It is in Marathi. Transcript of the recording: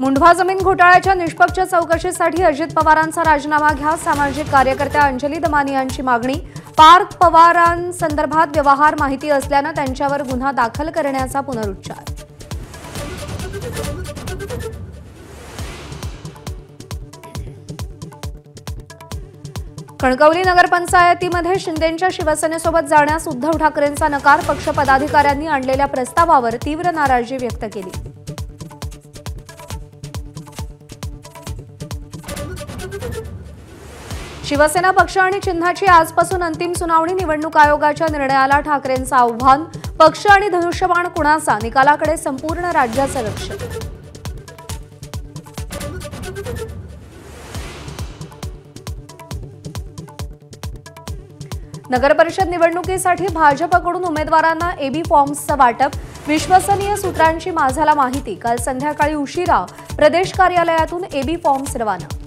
मुंढवा जमीन घोटाळ्याच्या निष्पक्ष चौकशीसाठी अजित पवारांचा राजीनामा घ्या, सामाजिक कार्यकर्त्या अंजली दमानी यांची मागणी। पार्थ पवारांसंदर्भात व्यवहार माहिती असल्याने त्यांच्यावर गुन्हा दाखल करण्याचा पुनरुच्चार। कणकवली नगरपंचायतीमध्ये शिंदेंच्या शिवसेनेसोबत जाण्यास उद्धव ठाकरेंचा नकार। पक्ष पदाधिकाऱ्यांनी आणलेल्या प्रस्तावावर तीव्र नाराजी व्यक्त केली। शिवसेना पक्ष आणि चिन्हाची आजपासून अंतिम सुनावणी। निवडणूक आयोगाच्या निर्णयाला ठाकरेंचं आव्हान। पक्ष आणि धनुष्यबाण कुणाचा, निकालाकडे संपूर्ण राज्याचं लक्ष। नगरपरिषद निवडणुकीसाठी भाजपकडून उमेदवारांना एबी फॉर्म्सचं वाटप। विश्वसनीय सूत्रांची माझाला माहिती। काल संध्याकाळी उशिरा प्रदेश कार्यालयातून एबी फॉर्म्स रवाना।